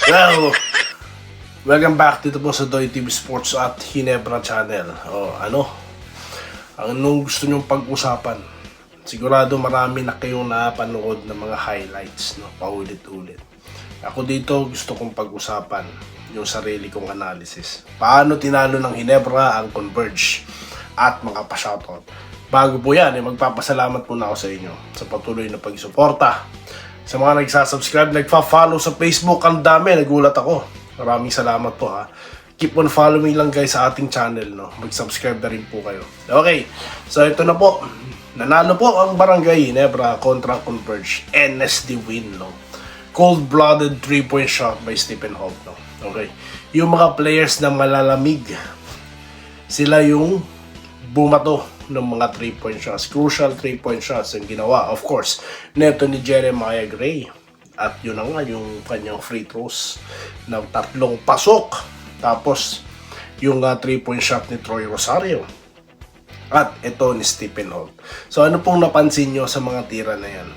Well, welcome back dito po sa Doy TV Sports at Ginebra Channel. Anong gusto nyong pag-usapan? Sigurado marami na kayong napanood ng mga highlights, no? Paulit-ulit. Ako dito gusto kong pag-usapan yung sarili kong analysis. Paano tinalo ng Ginebra ang Converge at mga pa-shoutout. Bago po yan, magpapasalamat muna ako sa inyo sa patuloy na pag-suporta. Sa mga nagsasubscribe, nagpa-follow sa Facebook, ang dami, nagulat ako. Maraming salamat po ha. Keep on following lang guys sa ating channel, no? Mag-subscribe na rin po kayo. Okay, so ito na po. Nanalo po ang Barangay Ginebra kontra Converge. NSD win, no? Cold-blooded 3-point shot by Stephen Holt, no? Okay. Yung mga players na malalamig, sila yung bumato ng mga 3-point shots. Crucial 3-point shots yung ginawa, of course, neto ni Jeremiah Gray. At yun na nga, yung kanyang free throws ng 3 pasok. Tapos, yung 3-point shot ni Troy Rosario. At ito ni Stephen Holt. So, ano pong napansin nyo sa mga tira na yan?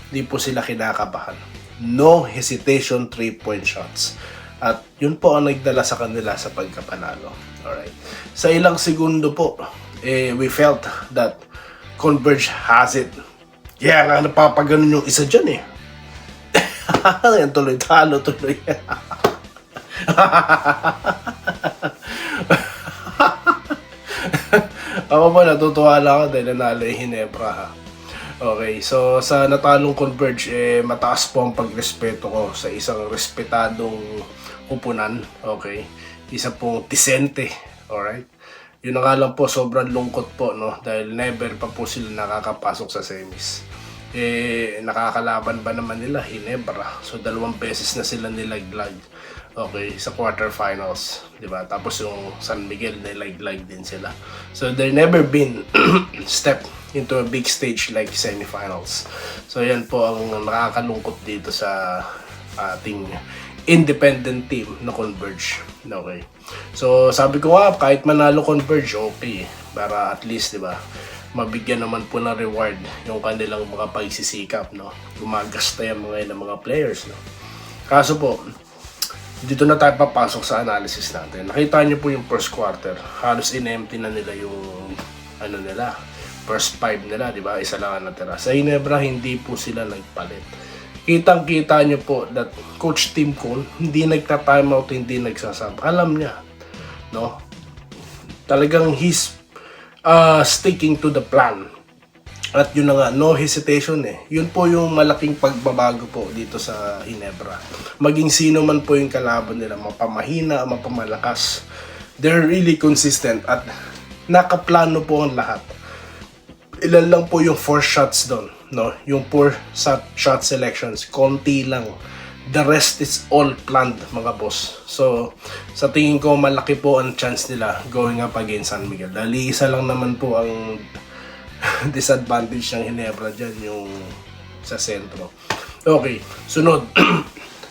Di po sila kinakabahan. No hesitation 3-point shots. At yun po ang nagdala sa kanila sa pagkapanalo. Alright. Sa ilang segundo po, we felt that Converge has it. Kaya nga napapaganon yung isa dyan eh. Yan tuloy, talo tuloy. Ako po natutuwa lang ako dahil nanalo yung Ginebra ha. Okay, so sa natalong Converge, mataas po ang pagrespeto ko sa isang respetadong kupunan. Okay, isa pong Tisente. Alright. Yun na nga lang po, sobrang lungkot po, no? Dahil never pa po sila nakakapasok sa semis. Nakakalaban ba naman nila? Ginebra. So, 2 beses na sila nilaglag. Okay, sa quarterfinals. Diba? Tapos yung San Miguel, nilaglag din sila. So, there never been step into a big stage like semifinals. So, yan po ang nakakalungkot dito sa ating independent team na Converge. Okay. So, sabi ko nga, kahit manalo Converge, okay. Para at least, di ba, mabigyan naman po ng reward yung kanilang mga pagsisikap, no? Gumagasta yung mga players, no? Kaso po, dito na tayo papasok sa analysis natin. Nakita niyo po yung first quarter. Halos in-empty na nila yung first 5 nila, di ba? Isa lang ang natira. Sa Ginebra, hindi po sila nagpalit. Kitang-kita nyo po that Coach Tim Cole hindi nagta-timeout, hindi nagsasab. Alam niya, no? Talagang he's sticking to the plan. At yun na nga, no hesitation eh. Yun po yung malaking pagbabago po dito sa Ginebra. Maging sino man po yung kalaban nila, mapamahina, mapamalakas, they're really consistent at nakaplano po ang lahat. Ilan lang po yung 4 shots doon, no? Yung 4 shot selections, konti lang. The rest is all planned, mga boss. So, sa tingin ko, malaki po ang chance nila going up against San Miguel. Dahil isa lang naman po ang disadvantage ng Ginebra dyan, yung sa sentro. Okay, sunod.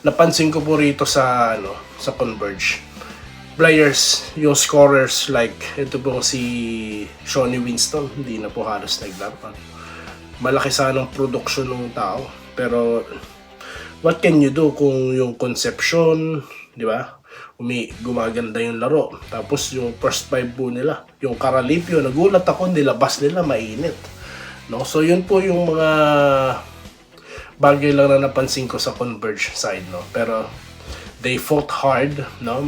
Napansin ko po rito sa Converge. Players, yung scorers like ito pong si Shawnee Winston, hindi na po halos naglaro. Malaki sanang production ng tao, pero what can you do kung yung conception, di ba? Gumaganda yung laro. Tapos yung first 5 po nila, yung Caralipio, nagulat ako, nilabas nila mainit. No? So yun po yung mga bagay lang na napansin ko sa Converge side, no? Pero they fought hard, no?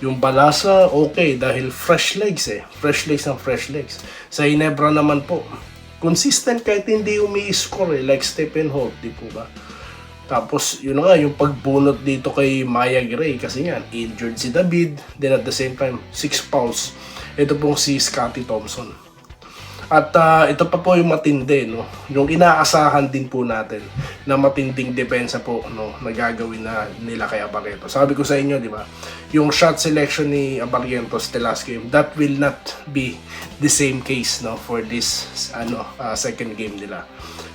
Yung Balasa, okay, dahil fresh legs eh. Fresh legs. Sa Ginebra naman po, consistent kahit hindi umi-score eh, like Stephen Holt, di po ba? Tapos, yun nga, yung pagbunot dito kay Maya Gray, kasi nga, injured si David, then at the same time, 6 fouls. Ito pong si Scottie Thompson. At ito pa po yung matindi, no? Yung inaasahan din po natin na matinding depensa po, no, na gagawin na nila kay Abarrientos. Sabi ko sa inyo, di ba? Yung shot selection ni Abarrientos the last game, that will not be the same case, no, for this second game nila.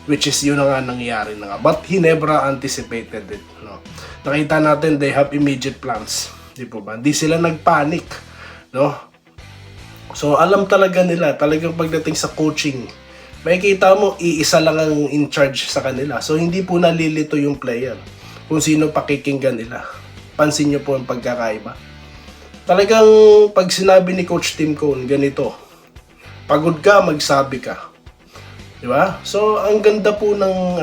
Which is yun na nga nangyayari na nga. But Ginebra anticipated it, no? Nakita natin they have immediate plans, di po ba? Hindi sila nagpanic, no? So, alam talaga nila, talagang pagdating sa coaching, makikita mo, iisa lang ang in charge sa kanila. So, hindi po nalilito yung player. kung sino pakikinggan nila. Pansin nyo po ang pagkakaiba. Talagang pag sinabi ni Coach Tim Cone, ganito, pagod ka, magsabi ka. Diba? So, ang ganda po ng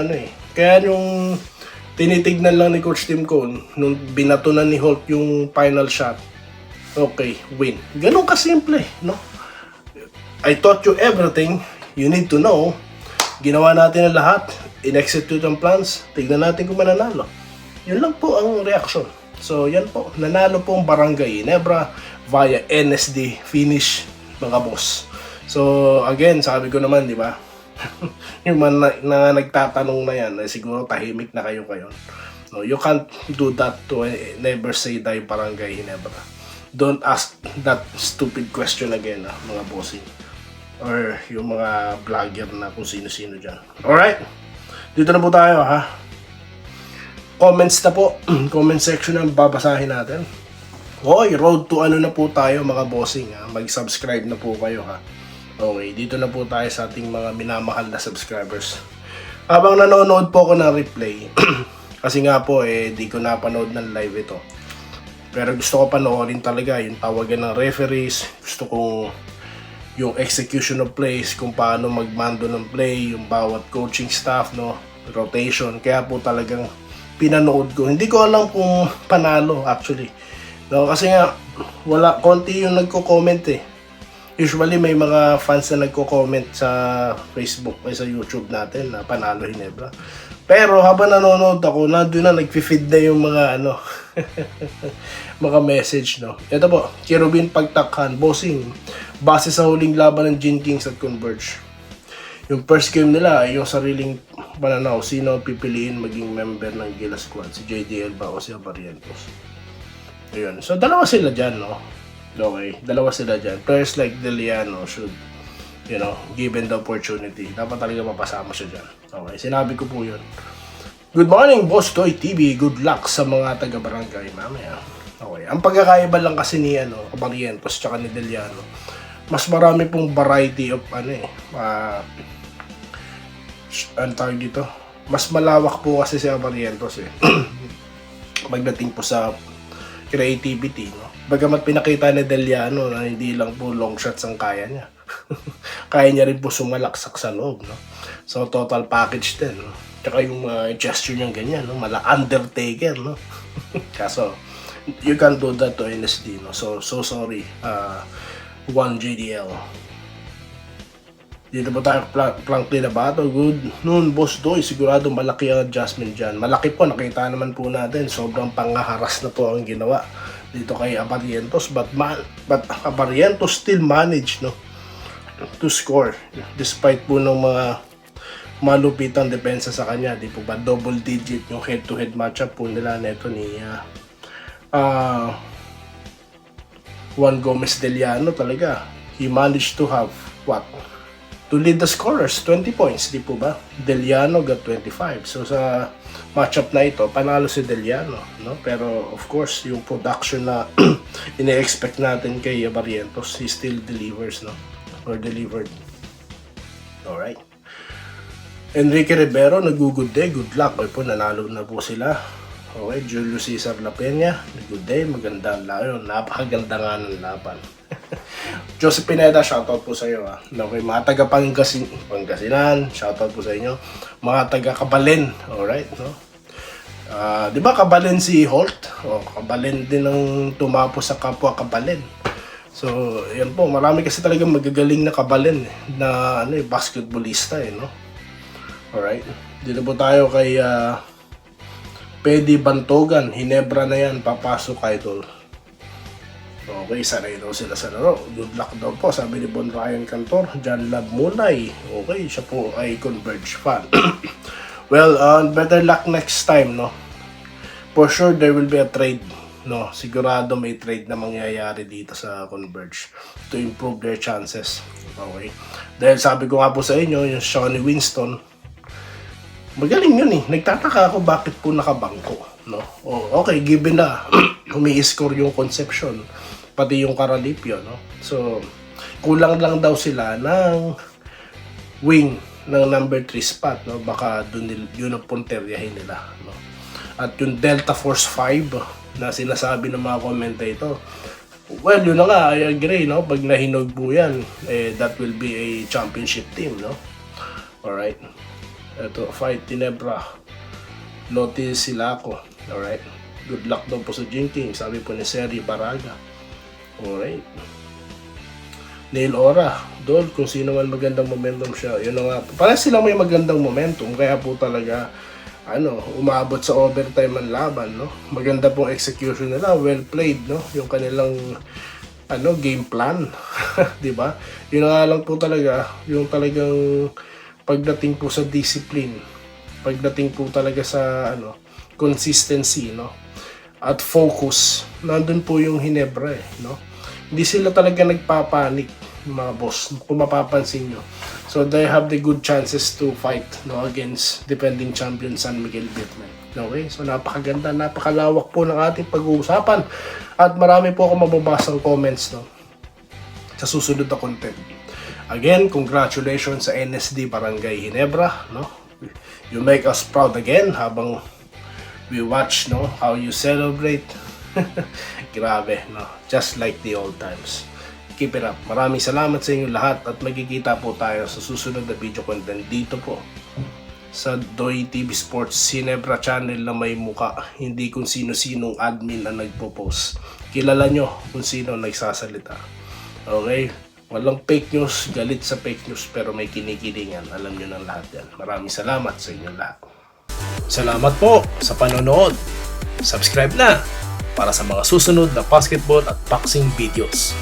kaya yung tinitignan lang ni Coach Tim Cone, nung binato na ni Holt yung final shot, okay, win. Ganun kasimple, no? I taught you everything you need to know. Ginawa natin ang lahat, in-execute ang plans, tignan natin kung mananalo. Yun lang po ang reaction. So, yan po. Nanalo po ang Barangay Ginebra via NSD finish, mga boss. So, again, sabi ko naman, di ba? Yung mga na nagtatanong na yan, siguro tahimik na kayo ngayon. No, you can't do that to never say die Barangay Ginebra. Don't ask that stupid question again, mga bossing. Or yung mga vlogger na kung sino-sino dyan. Alright? Dito na po tayo, ha? Comments na po. Comment section ang babasahin natin. Hoy, road to ano na po tayo mga bossing, ha? Mag-subscribe na po kayo, ha? Okay, dito na po tayo sa ating mga minamahal na subscribers. Habang nanonood po ako ng replay, kasi nga po di ko napanood ng live ito. Pero gusto ko panoorin talaga yung tawagan ng referees. Gusto kong yung execution of plays, kung paano magmando ng play, yung bawat coaching staff, no, rotation. Kaya po talagang pinanood ko. Hindi ko alam kung panalo actually. No, kasi nga konti yung nagko-comment eh. Usually may mga fans na nagko-comment sa Facebook o sa YouTube natin na panalo Ginebra. Pero habang nanonood ako, nandun na nagfi-feed na yung mga mga message, no. Ito po, Kirubin Pagtakhan, bossing. Base sa huling laban ng Gin Kings at Converge. Yung first game nila ay yung sariling pananaw, sino pipiliin maging member ng Gila Squad, si JDL ba o si Barrientos. Ayun. So dalawa sila dyan, no. Okay, dalawa sila dyan. Players like Deliano should, given the opportunity, dapat talaga mapasama siya dyan. Okay, sinabi ko po yun. Good morning, Boss Toy TV. Good luck sa mga taga-barangay mamaya. Okay, ang pagkakaiba lang kasi ni Barrientos tsaka ni Deliano, mas marami pong variety of ang tawag dito, mas malawak po kasi si Barrientos pagdating po sa creativity, no. Bagamat pinakita ni Deliano na hindi lang po long shots ang kaya niya. Kaya niya rin po sumalaksak sa loob, no. So total package din, no. Tsaka yung gesture niya ganyan, no, Undertaker, no. Kaso you can't do that to NSD, no. So sorry, 1JDL. Dito po tayo, Franklin Abato. Good noon, Boss Doy. Sigurado malaki ang adjustment dyan. Malaki po, nakita naman po natin. Sobrang pangaharas na po ang ginawa dito kay Barrientos. But Barrientos still managed, no, to score. Despite po ng mga malupitang depensa sa kanya. Di po ba double digit yung head-to-head matchup po nila neto ni Juan Gomez Deliano talaga. He managed to have to lead the scorers, 20 points, di po ba? Deliano got 25. So sa matchup na ito, panalo si Deliano, no? Pero of course, yung production na ine-expect natin kay Barrientos, he still delivers, no? Or delivered. Alright. Enrique Rivero, nag-good day, good luck. Okay po, nanalo na po sila. Okay, Julio Cesar La Peña, good day, maganda ang layon. Napakaganda nga ng laban. Joseph Pineda, shoutout po sa iyo. Okay, mga taga Pangasinan, shoutout po sa inyo. Mga taga Kabalen, alright, no? Di ba Kabalen si Holt? Kabalen din ang tumapo sa kapwa Kabalen. So, yan po, marami kasi talagang magagaling na Kabalen na basketballista no? Alright, dito po tayo kay Pedi Bantogan, Ginebra na yan, papasok idol. Okay, sanay daw sila sa laro. Good luck daw po, sabi ni Bon Ryan Cantor. John Lab Mulay, okay, siya po ay Converge fan. Well, better luck next time, no? For sure, there will be a trade, no? Sigurado may trade na mangyayari dito sa Converge to improve their chances. Okay? Dahil sabi ko nga po sa inyo, yung Shawnee Winston, magaling yun eh. Nagtataka ako bakit po nakabangko, no? Okay, given na umi-score yung Concepcion, pati yung Caralipio, no? So, kulang lang daw sila ng wing ng number 3 spot, no? Baka yun ang punteryahin nila, no? At yung Delta Force 5 na sinasabi ng mga commentator, well, yun na nga, I agree, no? Pag nahinog po yan, that will be a championship team, no? Alright. Ito, Fight Tinebra. Notice sila ako. Alright. Good luck daw po sa Jinking, sabi po ni Seri Baraga. Alright. Neil Ora, Dol, kung sino man magandang momentum siya. Yun na nga. Parang sila may magandang momentum, kaya po talaga umabot sa overtime ang laban, no? Maganda pong execution nila, well played, no? Yung kanilang game plan, 'di ba? Yun nga lang po talaga, yung talagang pagdating po sa discipline, pagdating po talaga sa consistency, no? At focus, nandun po yung Ginebra, no? Hindi sila talaga nagpapanik, mga boss, kung mapapansin nyo. So they have the good chances to fight, no, against defending champion San Miguel Beatmen. Okay, so napakaganda, napakalawak po ng ating pag-uusapan at marami po ako mababasang comments, no, sa susunod na content. Again, congratulations sa NSD Barangay Ginebra, no? You make us proud again habang we watch, no, how you celebrate. Grabe, no? Just like the old times. Keep it up. Maraming salamat sa inyo lahat at magkikita po tayo sa susunod na video content dito po sa Doy TV Sports Ginebra channel na may muka, hindi kung sino-sinong admin ang nagpo-post. Kilala nyo kung sino nagsasalita. Okay? Walang fake news, galit sa fake news, pero may kinikilingan. Alam nyo ng lahat yan. Maraming salamat sa inyo lahat. Salamat po sa panonood. Subscribe na para sa mga susunod na basketball at boxing videos.